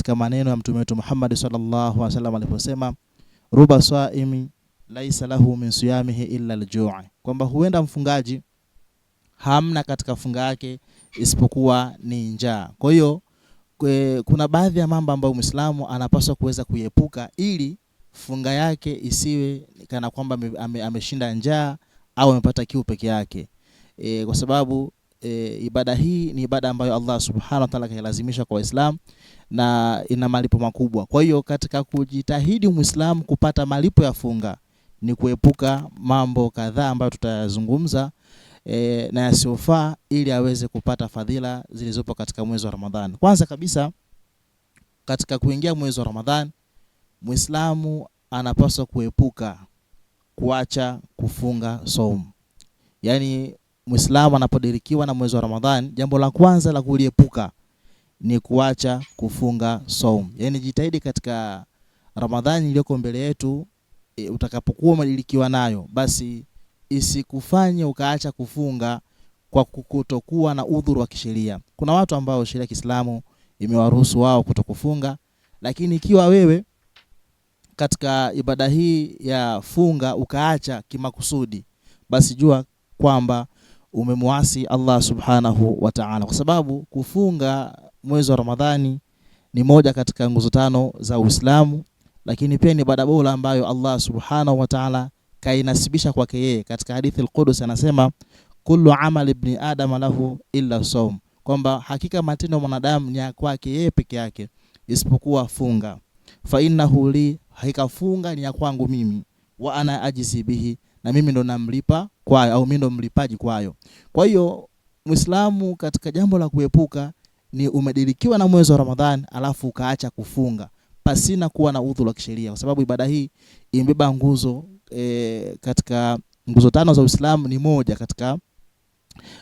katika maneno ya mtume wetu Muhammad sallallahu alaihi wasallam aliposema ruba saimi laisa lahu min siyamihi illa al-ju', kwamba huenda mfungaji hamna katika funga yake isipokuwa ni njaa. Kwa hiyo kuna baadhi ya mambo ambayo Muislamu anapaswa kuweza kuepuka ili funga yake isiwe kana kwamba ameshinda njaa au amepata kiu peke yake. Kwa sababu ibada hii ni ibada ambayo Allah subhanahu wa ta'ala kailazimisha kwa Waislamu na ina malipo makubwa. Kwa hiyo katika kujitahidi Muislamu kupata malipo ya funga ni kuepuka mambo kadhaa ambayo tutayazungumza na yasiofaa ili aweze kupata fadhila zilizopo katika mwezi wa Ramadhani. Kwanza kabisa, katika kuingia mwezi wa Ramadhani, Muislamu anapaswa kuacha kufunga saumu. Yaani Muislamu anapodirikiwa na mwezi wa Ramadhani, jambo la kwanza la kuliepuka ni kuacha kufunga saumu. Yaani jitahidi katika Ramadhani iliyoko mbele yetu, utakapokuwa umedirikiwa nayo, basi isikufanye ukaacha kufunga kwa kutokuwa na udhuru wa kisheria. Kuna watu ambao sheria ya Kiislamu imewaruhusu wao kutokufunga, lakini ikiwa wewe katika ibada hii ya funga ukaacha kimakusudi, basi jua kwamba umemuasi Allah subhanahu wa ta'ala, kwa sababu kufunga mwezi wa Ramadhani ni moja katika nguzo tano za Uislamu, lakini pia ni ibada bora ambayo Allah subhanahu wa ta'ala kainasibisha kwake yeye. Katika hadithi al-Qudus anasema kullu amali ibn adam lahu illa sawm, kwamba hakika matendo ya mwanadamu ni kwake yeye peke yake isipokuwa funga. Fa innahu li, hakika funga ni ya kwangu mimi, wa ana ajizi bihi, na mimi ndo namlipa kwayo, au mimi ndo mlipaji kwayo. Kwa hiyo Muislamu katika jambo la kuepuka ni umedirikiwa na mwezi wa Ramadhani alafu ukaacha kufunga pasina kuwa na udhuru wa kisheria, kwa sababu ibada hii imebeba nguzo katika nguzo tano za Uislamu, ni moja katika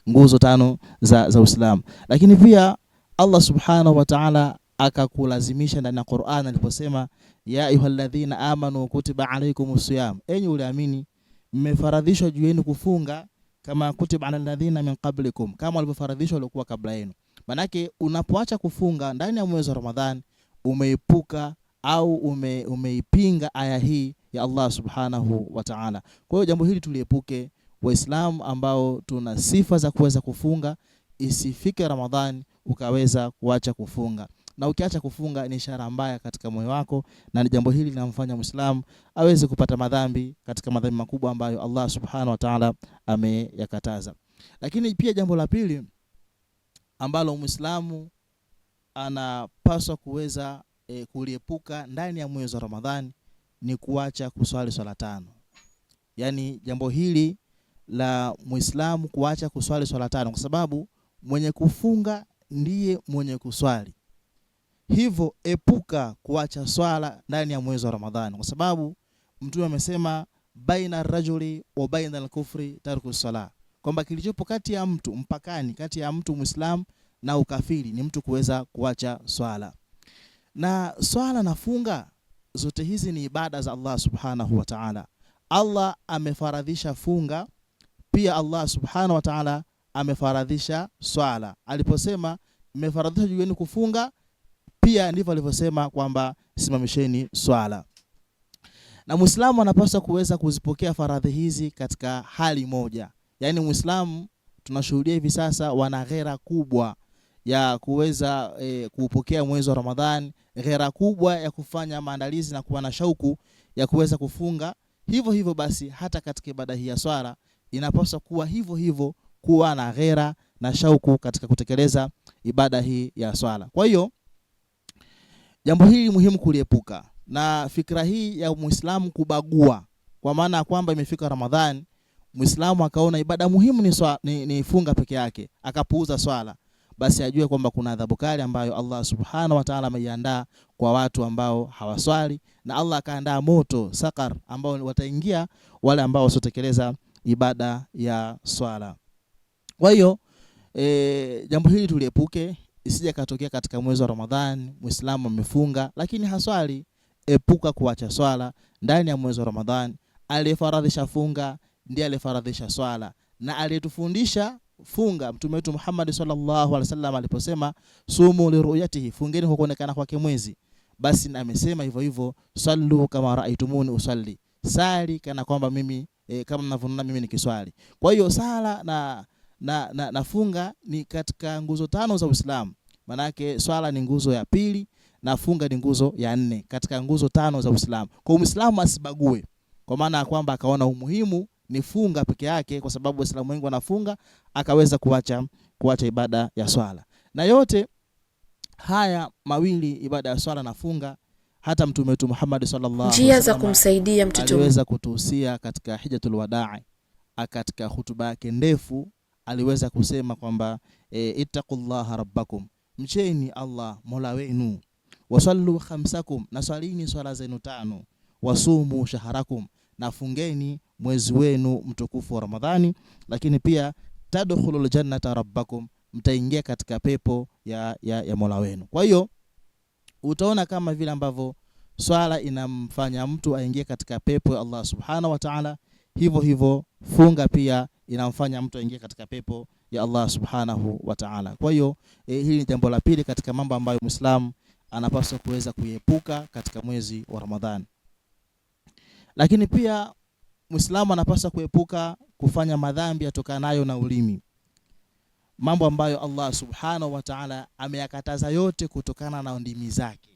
nguzo tano za Uislamu. Lakini pia Allah subhanahu wa ta'ala akakulazimisha ndani ya Qur'an aliposema ya ayyuhalladhina amanu kutiba alaykumus siyam, enyi uliamini mmefaradhishwa juu yenu kufunga kama kutiba alal ladhina min qablikum, kama walivyofaradhishwa waliokuwa kabla yenu. Manake unapoacha kufunga ndani ya mwezi wa Ramadhani umeepuka au umeipinga aya hii ya Allah subhanahu wa ta'ala. Kwa hiyo jambo hili tuliepuke, Waislamu ambao tuna sifa za kuweza kufunga, isifike Ramadhani ukaweza kuacha kufunga. Na ukiacha kufunga ni ishara mbaya katika moyo wako, na jambo hili linamfanya Muislamu aweze kupata madhambi katika madhambi makubwa ambayo Allah subhanahu wa ta'ala ameyakataza. Lakini pia jambo la pili ambalo Muislamu anapaswa kuweza kuliepuka ndani ya mwezi wa Ramadhani ni kuacha kuswali swala tano. Yaani jambo hili la Muislamu kuacha kuswali swala tano, kwa sababu mwenye kufunga ndiye mwenye kuswali. Hivyo epuka kuacha swala ndani ya mwezi wa Ramadhani, kwa sababu Mtume amesema baina rajuli wa baina al-kufri tarku salah, kwamba kilichopo kati ya mtu mpakani kati ya mtu Muislamu na ukafiri ni mtu kuweza kuacha swala. Na swala na funga zote hizi ni ibada za Allah subhanahu wa ta'ala. Allah amefaradhisha funga, pia Allah subhanahu wa ta'ala amefaradhisha swala. Aliposema mmefaradhisha juu yenu kufunga, pia ndivyo alivyosema kwamba simamisheni swala. Na Muislamu anapaswa kuweza kuzipokea faradhi hizi katika hali moja. Yaani Muislamu tunashuhudia hivi sasa wana ghera kubwa ya kuweza kupokea mwezi wa Ramadhani, ghera kubwa ya kufanya maandalizi na kuwa na shauku ya kuweza kufunga. Hivyo basi hata katika ibada hii ya swala inapaswa kuwa hivyo kuwa na ghera na shauku katika kutekeleza ibada hii ya swala. Kwa hiyo jambo hili muhimu kuliepuka, na fikra hii ya Muislamu kubagua, kwa maana kwamba imefika Ramadhani Muislamu akaona ibada muhimu ni funga peke yake akapuuza swala, basi ajue kwamba kuna adhabu kali ambayo Allah subhanahu wa ta'ala ameiandaa kwa watu ambao hawaswali, na Allah akaandaa moto sakar ambao wataingia wale ambao wasotekeleza ibada ya swala. Kwa hiyo jambo hili tuliepuke, isije katokea katika mwezi wa Ramadhani Muislamu amefunga lakini haswali. Epuka kuacha swala ndani ya mwezi wa Ramadhani. Aliyefaradhisha funga ndiye aliyefaradhisha swala, na aliyetufundisha funga, mtume wetu Muhammad sallallahu alaihi wasallam aliposema sumu liruyatihi, fungeni kwa kuonekana kwake mwezi, basi na amesema hivyo hivyo sallu kama raaitumuni usalli, sali kana kwamba mimi kama mnavyoona mimi nikiswali. Kwa hiyo sala na funga ni katika nguzo tano za Uislamu. Manake swala ni nguzo ya pili na funga ni nguzo ya 4 katika nguzo tano za Uislamu. Kwa Muislamu asibague, kwa maana ya kwamba akaona umuhimu ni funga peke yake, kwa sababu Waislamu wengi wanafunga, akaweza kuacha ibada ya swala. Na yote haya mawili, ibada ya swala na funga, hata mtume wetu Muhammad sallallahu alaihi wasallam njia za kumsaidia mtoto aliweza kutuhusia katika Hijjatul Wadaa. Katika hutuba yake ndefu aliweza kusema kwamba ittaqullaha rabbakum, mcheni Allah mola wenu, wasallu khamsakum, na swalini swala zenu 5, wasumu shaharakum, na fungeni mwezi wenu mtukufu wa Ramadhani, lakini pia tadkhulul jannata rabbakum, mtaingia katika pepo ya mola wenu. Kwa hiyo utaona kama vile ambavyo swala inamfanya mtu aingie katika pepo ya Allah subhanahu wa ta'ala, hivyo hivyo funga pia inamfanya mtu aingie katika pepo ya Allah subhanahu wa ta'ala. Kwa hiyo hili ni jambo la pili katika mambo ambayo Muislamu anapaswa kuweza kuepuka katika mwezi wa Ramadhani. Lakini pia Muislamu anapaswa kuepuka kufanya madhambi yatokanayo na ulimi, mambo ambayo Allah subhanahu wa ta'ala ameyakataza yote kutokana na ndimi zake.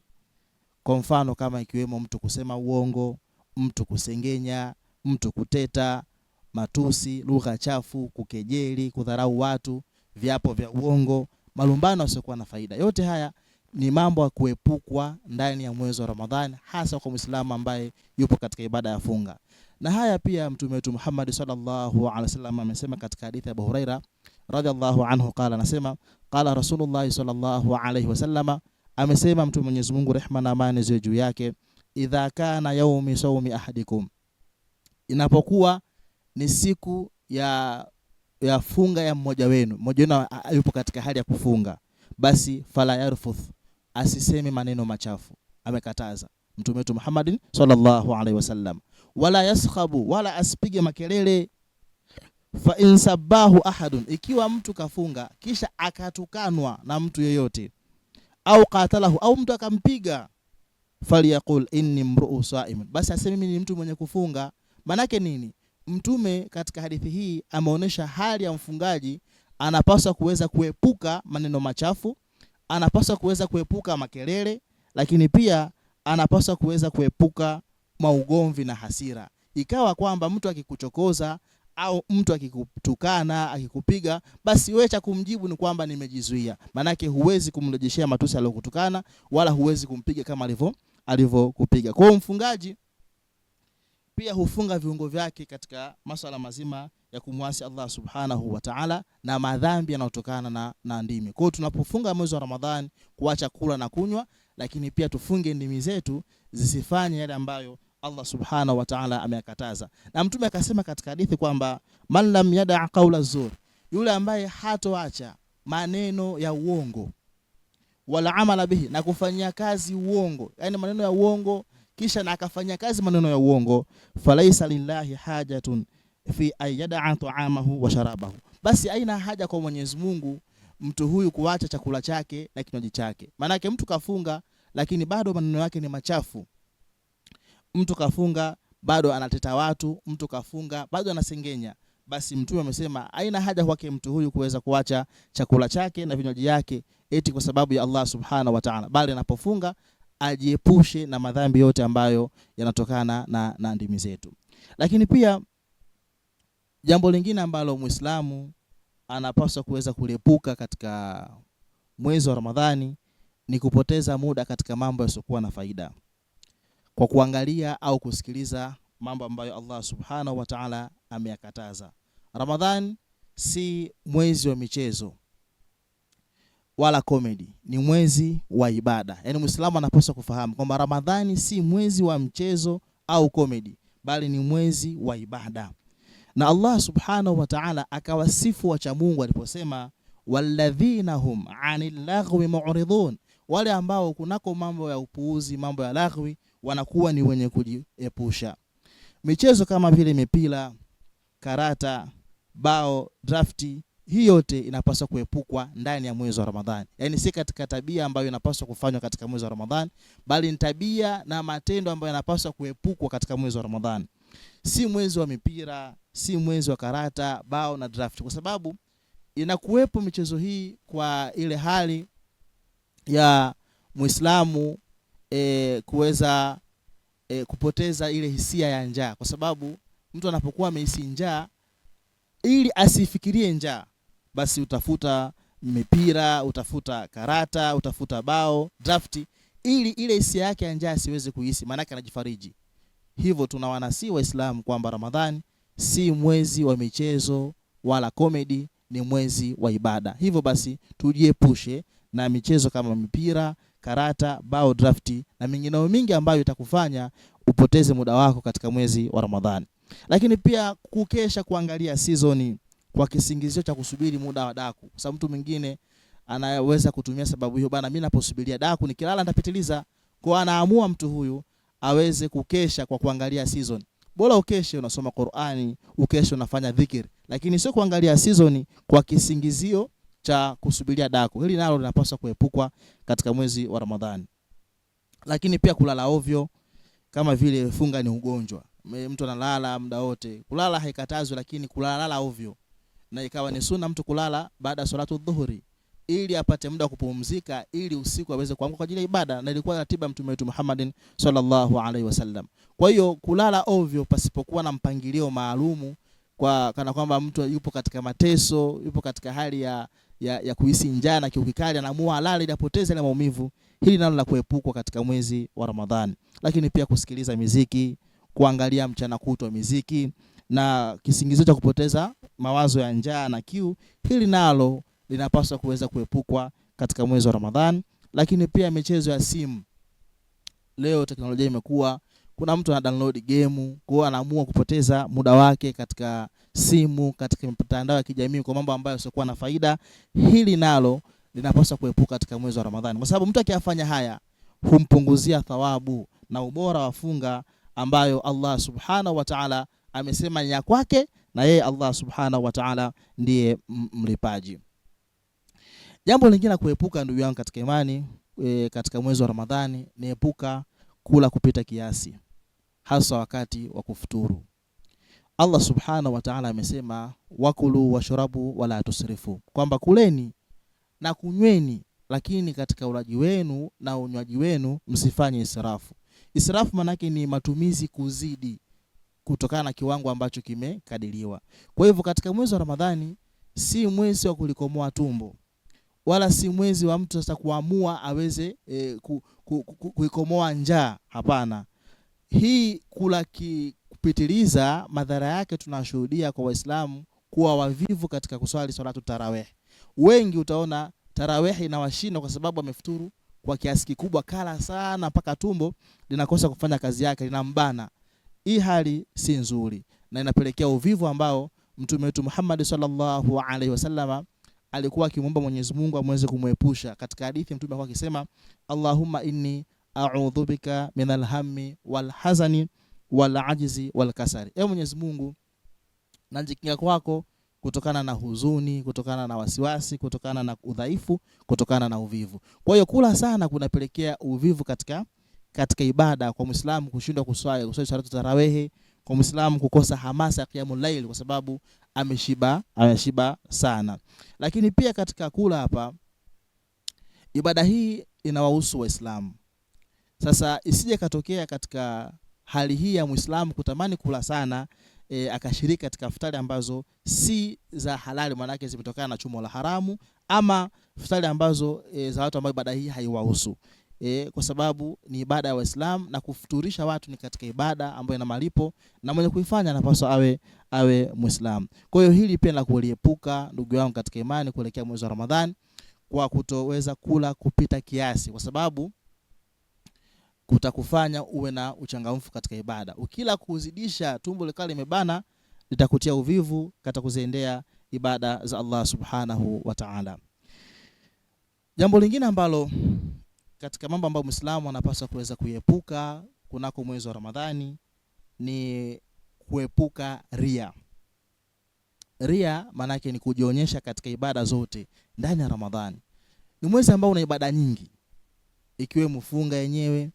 Kwa mfano kama ikiwemo mtu kusema uongo, mtu kusengenya, mtu kuteta, matusi, lugha chafu, kukejeli, kudharau watu, viapo vya uongo, malumbano yasiyokuwa na faida. Yote haya ni mambo ya kuepukwa ndani ya mwezi wa Ramadhani, hasa kwa Muislamu ambaye yupo katika ibada ya funga. Na haya pia mtume wetu Muhammad sallallahu alaihi wasallam amesema katika hadithi ya Abu Huraira radhiallahu anhu, qala, anasema qala Rasulullah sallallahu alaihi wasallam, amesema mtume Mwenyezi Mungu, rehma na amani ziwe juu yake, idha kana yaumi sawmi ahadikum, inapokuwa ni siku ya funga ya mmoja wenu yupo katika hali ya kufunga, basi fala yarfuth, asiseme maneno machafu. Amekataza mtume wetu Muhammad sallallahu alaihi wasallam, wala yaskhabu, wala asipige makelele. Fa insabahu ahadun, ikiwa mtu kafunga kisha akatukanwa na mtu yeyote, au qatalahu, au mtu akampiga, faliyaqul inni mru'u sa'im, basi aseme mimi ni mtu mwenye kufunga. Manake nini? Mtume katika hadithi hii ameonesha hali ya mfungaji, anapaswa kuweza kuepuka maneno machafu, anapaswa kuweza kuepuka makelele, lakini pia anapaswa kuweza kuepuka maugomvi na hasira. Ikawa kwamba mtu akikuchokoza au mtu akikutukana, akikupiga, basi wewe cha kumjibu ni kwamba nimejizuia. Manake huwezi kumrejeshea matusi aliyokutukana, wala huwezi kumpiga kama alivyokupiga. Kwa hiyo mfungaji pia hufunga viungo vyake katika masuala mazima ya kumwasi Allah subhanahu wa ta'ala na madhambi yanayotokana na ndimi. Kwa hiyo tunapofunga mwezi wa Ramadhani, kuacha kula na kunywa, lakini pia tufunge ndimi zetu zisifanye yale ambayo Allah subhanahu wa ta'ala ameyakataza. Na mtume akasema katika hadithi kwamba man lam yada' qawla zur, yule ambaye hatoacha maneno ya uongo, wala amala bihi, na kufanyia kazi uongo, yani maneno ya uongo kisha na akafanya kazi maneno ya uongo, falaisa lillahi hajatun fi ayyada'a ta'amahu wa sharabahu, basi haina haja kwa Mwenyezi Mungu mtu huyu kuacha chakula chake na kinywaji chake. Maana mtu kafunga lakini bado maneno yake ni machafu, mtu kafunga bado anateta watu, mtu kafunga bado anasengenya, basi mtume amesema haina haja kwake mtu huyu kuweza kuacha chakula chake na vinywaji yake eti kwa sababu ya Allah subhanahu wa ta'ala, bali anapofunga ajiepushe na madhambi yote ambayo yanatokana na ndimi zetu. Lakini pia jambo lingine ambalo Muislamu anapaswa kuweza kuliepuka katika mwezi wa Ramadhani ni kupoteza muda katika mambo yasiokuwa na faida, kwa kuangalia au kusikiliza mambo ambayo Allah subhanahu wa ta'ala ameyakataza. Ramadhani si mwezi wa michezo wala comedy, ni mwezi wa ibada. Yaani Muislamu anapaswa kufahamu kwamba Ramadhani si mwezi wa mchezo au comedy, bali ni mwezi wa ibada. Na Allah subhanahu wa ta'ala akawasifu wacha Mungu aliposema walladhina hum 'anil laghwi mu'ridun, wale ambao kunako mambo ya upuuzi, mambo ya laghwi, wanakuwa ni wenye kujiepusha. Michezo kama vile mipira, karata, bao, drafti, hii yote inapaswa kuepukwa ndani ya mwezi wa Ramadhani. Yaani si katika tabia ambayo inapaswa kufanywa katika mwezi wa Ramadhani, bali ni tabia na matendo ambayo yanapaswa kuepukwa katika mwezi wa Ramadhani. Si mwezi wa mipira, si mwezi wa karata, bao na draft, kwa sababu inakuwepo michezo hii kwa ile hali ya Muislamu kuweza kupoteza ile hisia ya njaa, kwa sababu mtu anapokuwa amehisi njaa, ili asifikirie njaa, basi utafuta mipira, utafuta karata, utafuta bao, drafti, ili ile hisia yake ya njaa siweze kuhisi, maana yake anajifariji. Hivyo tunawanasi Waislamu kwamba Ramadhani si mwezi wa michezo wala comedy, ni mwezi wa ibada. Hivyo basi tujiepushe na michezo kama mipira, karata, bao, drafti na mingineo mingi ambayo itakufanya upoteze muda wako katika mwezi wa Ramadhani. Lakini pia kukesha kuangalia season kwa kisingizio cha kusubiri muda wa daku. Kwa sababu mtu mwingine anaweza kutumia sababu hiyo, bana mimi naposubiria daku nikilala nitapitiliza. Kwa anaamua mtu huyu aweze kukesha kwa kuangalia season. Bora ukeshe unasoma Qur'ani, ukeshe unafanya dhikri, lakini sio kuangalia season kwa kisingizio cha kusubiria daku. Hili nalo linapaswa kuepukwa katika mwezi wa Ramadhani. Lakini pia kulala ovyo, kama vile funga ni ugonjwa. Mtu analala muda wote. Kulala haikatazwi, lakini kulala ovyo. Na ikawa ni sunna mtu kulala baada ya salatu dhuhuri, ili apate muda wa kupumzika, ili usiku aweze kuamka kwa ajili ya ibada, na ilikuwa ratiba Mtume wetu Muhammadin sallallahu alaihi wasallam. Kwa hiyo kulala ovyo pasipokuwa na mpangilio maalumu, kwa kana kwamba mtu yupo katika mateso, yupo katika hali ya kuhisi njaa na kiu kikali, anaamua alale ili apoteze ile maumivu, hili nalo la kuepukwa katika mwezi wa Ramadhani. Lakini pia kusikiliza muziki, kuangalia mchana kutwa muziki na kisingizio cha kupoteza mawazo ya njaa na kiu, hili nalo linapaswa kuweza kuepukwa katika mwezi wa Ramadhani. Lakini pia michezo ya simu. Leo teknolojia imekuwa, kuna mtu ana download game, kwa anaamua kupoteza muda wake katika simu, katika mitandao ya kijamii kwa mambo ambayo sio na faida. Hili nalo linapaswa kuepuka katika mwezi wa Ramadhani, kwa sababu mtu akiyafanya haya humpunguzia thawabu na ubora wa funga ambayo Allah subhanahu wa ta'ala amesema ni ya kwake, na yeye Allah subhanahu wa ta'ala ndiye mlipaji. Jambo lingine la kuepuka, ndugu yangu katika imani, katika mwezi wa Ramadhani ni epuka kula kupita kiasi, hasa wakati wa kufuturu. Allah subhanahu wa ta'ala amesema wakulu washrabu wala tusrifu, kwamba kuleni na kunyweni, lakini katika ulaji wenu na unywaji wenu msifanye israfu. Israfu maana yake ni matumizi kuzidi kutokana na kiwango ambacho kimekadiriwa. Kwa hivyo katika mwezi wa Ramadhani si mwezi wa kulikomoa tumbo, wala si mwezi wa mtu sasa kuamua aweze kuikomoa njaa. Hapana. Hii kula kupitiliza, madhara yake tunashuhudia kwa Waislamu kuwa wavivu katika kuswali salatu tarawih. Wengi utaona tarawih inawashinda kwa sababu amefuturu kwa kiasi kikubwa, kala sana mpaka tumbo linakosa kufanya kazi yake, linambana. Hii hali si nzuri na inapelekea uvivu ambao Mtume wetu Muhammad sallallahu alaihi wasallam alikuwa akimwomba Mwenyezi Mungu amweze kumuepusha. Katika hadithi Mtume alikuwa akisema, Allahumma inni a'udhu bika minal hammi wal hazani wal ajzi wal kasari. Ewe Mwenyezi Mungu, najikinga kwako kutokana na huzuni, kutokana na wasiwasi, kutokana na udhaifu, kutokana na uvivu. Kwa hiyo kula sana kunapelekea uvivu katika ibada, kwa Muislamu kushindwa kuswali salatu tarawih, kwa Muislamu kukosa hamasa ya qiyamul layl kwa sababu ameshiba sana. Lakini pia katika kula hapa, ibada hii inawahusu Waislamu. Sasa isije katokea katika hali hii ya Muislamu kutamani kula sana, akashiriki katika futari ambazo si za halali, maana yake zimetokana na chumo la haramu, ama futari ambazo za watu ambao ibada hii haiwahusu. Kwa sababu ni ibada ya Waislamu na kufuturisha watu ni katika ibada ambayo ina malipo, na mwenye kuifanya anapaswa awe Muislamu. Kwa hiyo hili pia la kuliepuka, ndugu yangu katika imani, kuelekea mwezi wa Ramadhani, kwa kutoweza kula kupita kiasi, kwa sababu kutakufanya uwe na uchangamfu katika ibada. Ukila kuzidisha, tumbo likali limebana, litakutia uvivu katika kuziendea ibada za Allah subhanahu wa ta'ala. Jambo lingine ambalo katika mambo ambayo Muislamu anapaswa kuweza kuepuka kunako mwezi wa Ramadhani ni kuepuka ria. Ria manake ni kujionyesha katika ibada zote ndani ya Ramadhani. Ni mwezi ambao una ibada nyingi, ikiwemo funga yenyewe,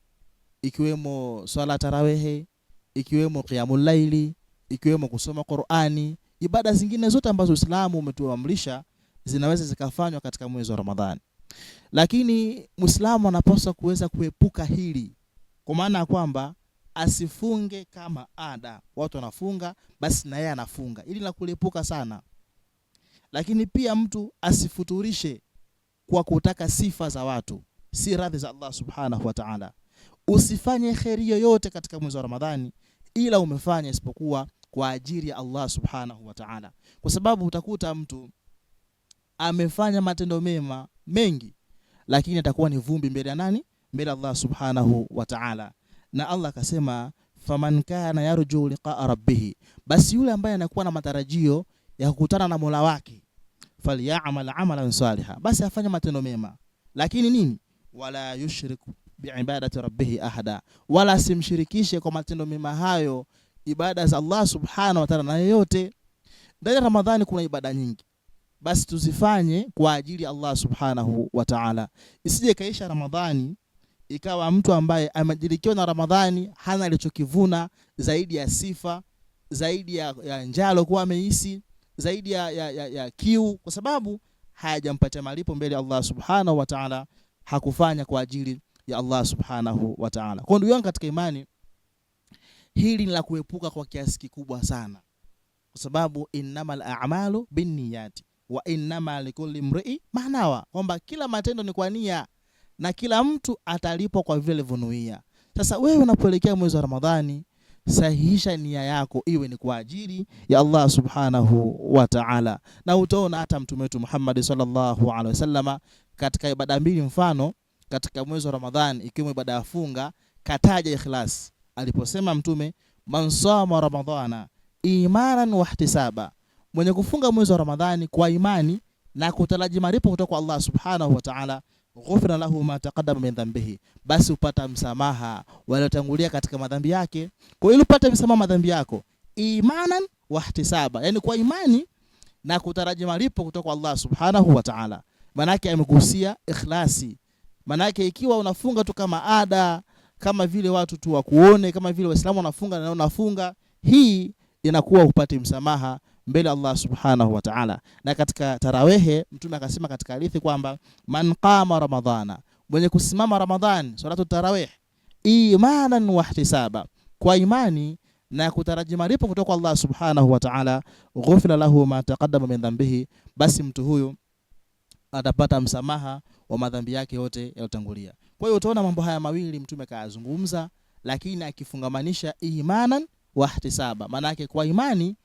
ikiwemo swala tarawehe, ikiwemo qiyamul laili, ikiwemo kusoma Qur'ani, ibada zingine zote ambazo Uislamu umetuamrisha zinaweza zikafanywa katika mwezi wa Ramadhani. Lakini Muislamu anapaswa kuweza kuepuka hili, kwa maana ya kwamba asifunge kama ada. Watu wanafunga basi na yeye anafunga, ili la kuepuka sana. Lakini pia mtu asifuturishe kwa kutaka sifa za watu, si radhi za Allah subhanahu wa ta'ala. Usifanye kheri yoyote katika mwezi wa Ramadhani ila umefanya isipokuwa kwa ajili ya Allah subhanahu wa ta'ala, kwa sababu utakuta mtu amefanya matendo mema mengi lakini atakuwa ni vumbi mbele ya nani? Mbele Allah subhanahu wa ta'ala. Na Allah akasema faman kana yarju liqa'a rabbih, basi yule ambaye anakuwa na matarajio ya kukutana na Mola wake, falyamal amalan salihan, basi afanye matendo mema. Lakini nini? Wala yushriku biibadati rabbih ahada, wala simshirikishe kwa matendo mema hayo ibada za Allah subhanahu wa ta'ala na yoyote. Ndani ya Ramadhani kuna ibada nyingi, basi tuzifanye kwa ajili ya Allah subhanahu wa ta'ala. Isije kaisha Ramadhani ikawa mtu ambaye amejilikiwa na Ramadhani hana alichokivuna zaidi ya sifa, zaidi ya njalo kuwa amehisi, zaidi ya kiu, kwa sababu hayajampatia malipo mbele ya Allah subhanahu wa ta'ala, hakufanya kwa ajili ya Allah subhanahu wa ta'ala. Kwa ndugu yangu katika imani, hili ni la kuepuka kwa kiasi kikubwa sana, kwa sababu innamal a'malu binniyati wa innama likulli imri'in ma nawa, kwamba kila matendo ni kwa nia na kila mtu atalipwa kwa vile alivyonuia. Sasa wewe unapoelekea mwezi wa Ramadhani, sahihisha nia yako iwe ni kwa ajili ya Allah subhanahu wa ta'ala. Na utaona hata mtume wetu Muhammad sallallahu alaihi wasallam katika ibada mbili, mfano katika mwezi wa Ramadhani ikiwemo ibada ya funga, kataja ikhlas. Aliposema mtume, man sama ramadhana imanan wa ihtisaba, mwenye kufunga mwezi wa Ramadhani kwa imani na kutaraji malipo kutoka kwa Allah subhanahu wa ta'ala, ghufira lahu ma taqaddama min dhanbihi, basi upata msamaha waliotangulia katika madhambi yake. Kwa hiyo upate msamaha madhambi yako imanan wa ihtisaba, yani kwa imani na kutaraji malipo kutoka kwa Allah subhanahu wa ta'ala. Manake amegusia ikhlasi. Manake ikiwa unafunga tu kama ada, kama vile watu tu wakuone, kama vile Waislamu wanafunga na unafunga, hii inakuwa upate msamaha mbele Allah subhanahu wa ta'ala. Na katika tarawehe mtume akasema katika hadithi kwamba man qama ramadhana, mwenye kusimama Ramadhani salatu tarawih imanan wa ihtisaba, kwa imani na kutaraji malipo kutoka kwa Allah subhanahu wa ta'ala, ghufira lahu ma taqaddama min dhanbihi, basi mtu huyu atapata msamaha wa madhambi yake yote yaliyotangulia. Kwa hiyo utaona mambo haya mawili mtume kaazungumza, lakini akifungamanisha imanan wa ihtisaba, maana yake kwa imani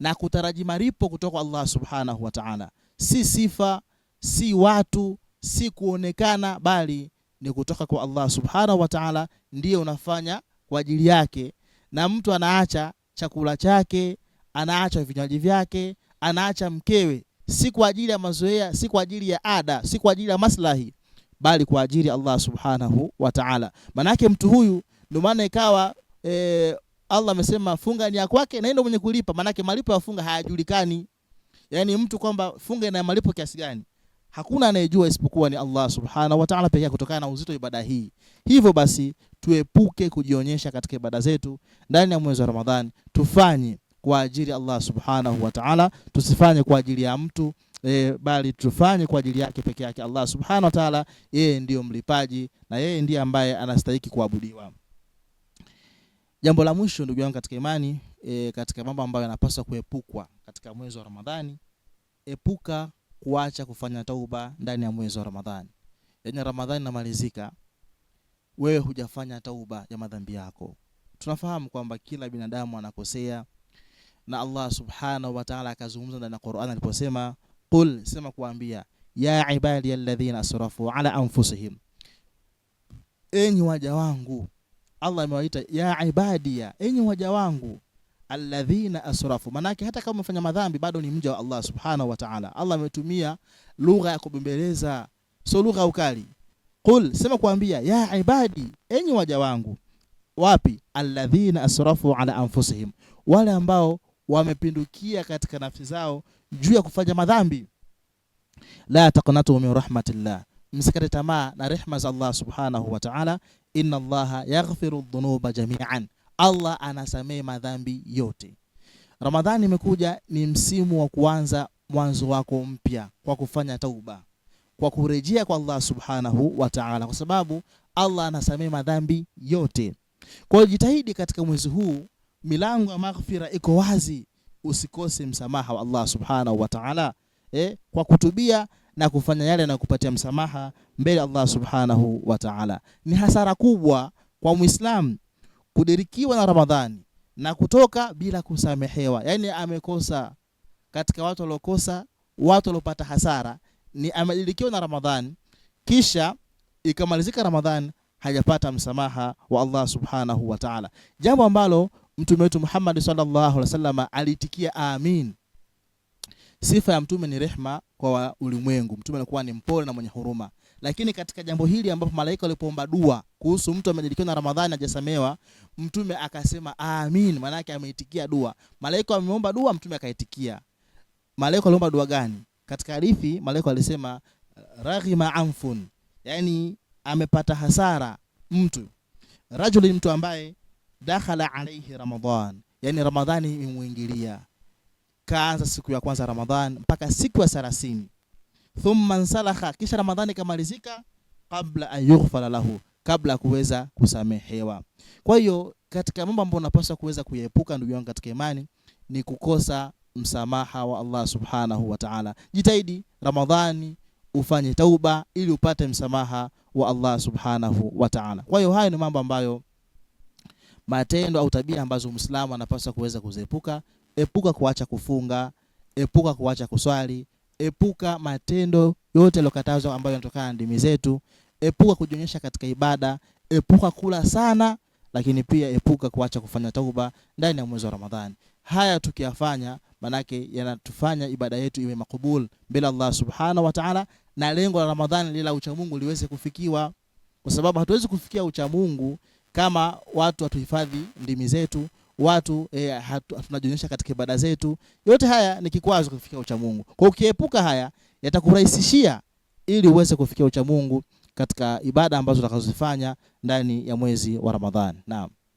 na kutaraji malipo kutoka kwa Allah subhanahu wa ta'ala, si sifa, si watu, si kuonekana, bali ni kutoka kwa Allah subhanahu wa ta'ala, ndiye unafanya kwa ajili yake. Na mtu anaacha chakula chake, anaacha vinywaji vyake, anaacha mkewe, si kwa ajili ya mazoea, si kwa ajili ya ada, si kwa ajili ya maslahi, bali kwa ajili ya Allah subhanahu wa ta'ala. Manake mtu huyu ndio maana ikawa Allah amesema funga ni ya kwake na ndio mwenye kulipa. Manake malipo ya funga hayajulikani. Yani mtu kwamba funga ina malipo kiasi gani, hakuna anayejua isipokuwa ni Allah subhanahu wa ta'ala pekee, kutokana na uzito wa ibada hii. Hivyo basi tuepuke kujionyesha katika ibada zetu ndani ya mwezi wa Ramadhani, tufanye kwa ajili ya Allah subhanahu wa ta'ala, tusifanye kwa ajili ya mtu bali tufanye kwa ajili yake pekee yake. Allah subhanahu wa ta'ala yeye ndiyo mlipaji na yeye ndiye ambaye anastahili kuabudiwa. Jambo la mwisho ndugu yangu katika imani, katika mambo ambayo yanapaswa kuepukwa katika mwezi wa Ramadhani, epuka kuacha kufanya tauba ndani ya mwezi wa Ramadhani. Yaani Ramadhani inamalizika, wewe hujafanya tauba ya madhambi yako. Tunafahamu kwamba kila binadamu anakosea, na Allah subhanahu wa ta'ala akazungumza ndani ya Qur'an aliposema, qul, sema kuambia, ya ibadi alladhina asrafu ala anfusihim, enyi waja wangu. Allah amewaita ya ibadia, enyi waja wangu, alladhina asrafu. Manake hata kama umefanya madhambi bado ni mja wa Allah subhanahu wa ta'ala. Allah ametumia lugha ya kubembeleza, sio lugha ukali. Qul, sema kuambia, ya ibadi, enyi waja wangu. Wapi? Alladhina asrafu ala anfusihim, wale ambao wamepindukia katika nafsi zao juu ya kufanya madhambi. La taqnatu min rahmatillah, msikate tamaa na rehema za Allah subhanahu wa ta'ala. Inna Allaha yaghfiru dhunuba jami'an, Allah anasamehe madhambi yote. Ramadhani imekuja, ni msimu wa kuanza mwanzo wako mpya kwa kufanya tauba, kwa kurejea kwa Allah subhanahu wa ta'ala, kwa sababu Allah anasamehe madhambi yote. Kwa hiyo jitahidi katika mwezi huu, milango ya maghfira iko wazi, usikose msamaha wa Allah subhanahu wa ta'ala, kwa kutubia na kufanya yale yanayokupatia msamaha mbele Allah subhanahu wa ta'ala. Ni hasara kubwa kwa Muislamu kudirikiwa na Ramadhani na kutoka bila kusamehewa. Yani amekosa, katika watu waliokosa, watu waliopata hasara ni amedirikiwa na Ramadhani, kisha ikamalizika Ramadhani hajapata msamaha wa Allah subhanahu wa ta'ala, jambo ambalo mtume wetu Muhammad sallallahu alaihi wasallam alitikia amin. Sifa ya mtume ni rehma kwa ulimwengu. Mtume alikuwa ni mpole na mwenye huruma. Lakini katika jambo hili ambapo malaika walipoomba dua kuhusu mtu amejilikiwa na Ramadhani hajasamehewa, mtume akasema amin, maana yake ameitikia dua. Malaika wameomba dua, mtume akaitikia. Malaika waliomba dua gani? Katika hadithi malaika walisema raghima anfun, yani amepata hasara mtu, rajuli, mtu ambaye dakhala alayhi Ramadhan, yani Ramadhani imuingilia, kaanza siku ya kwanza Ramadhan mpaka siku ya 30, thumma nsalakha, kisha Ramadhani kamalizika, kabla an yughfara lahu, kabla kuweza kusamehewa. Kwa hiyo katika mambo ambayo unapaswa kuweza kuepuka, ndugu yangu katika imani, ni kukosa msamaha wa Allah subhanahu wa ta'ala. Jitahidi Ramadhani ufanye tauba ili upate msamaha wa Allah subhanahu wa ta'ala. Kwa hiyo hayo ni mambo ambayo, matendo au tabia ambazo Muislamu anapaswa kuweza kuziepuka. Epuka kuacha kufunga, epuka kuacha kuswali, epuka matendo yote yaliyokatazwa ambayo yanatokana na ndimi zetu, epuka kujionyesha katika ibada, epuka kula sana, lakini pia epuka kuacha kufanya tauba ndani ya mwezi wa Ramadhani. Haya tukiyafanya, manake yanatufanya ibada yetu iwe makubul bila Allah subhanahu wa ta'ala, na lengo la Ramadhani lila uchamungu liweze kufikiwa, kwa sababu hatuwezi kufikia uchamungu kama watu hatuhifadhi ndimi zetu, watu tunajionyesha katika ibada zetu. Yote haya ni kikwazo kufikia uchamungu. Kwa ukiepuka haya, yatakurahisishia ili uweze kufikia uchamungu katika ibada ambazo utakazozifanya ndani ya mwezi wa Ramadhani. Naam.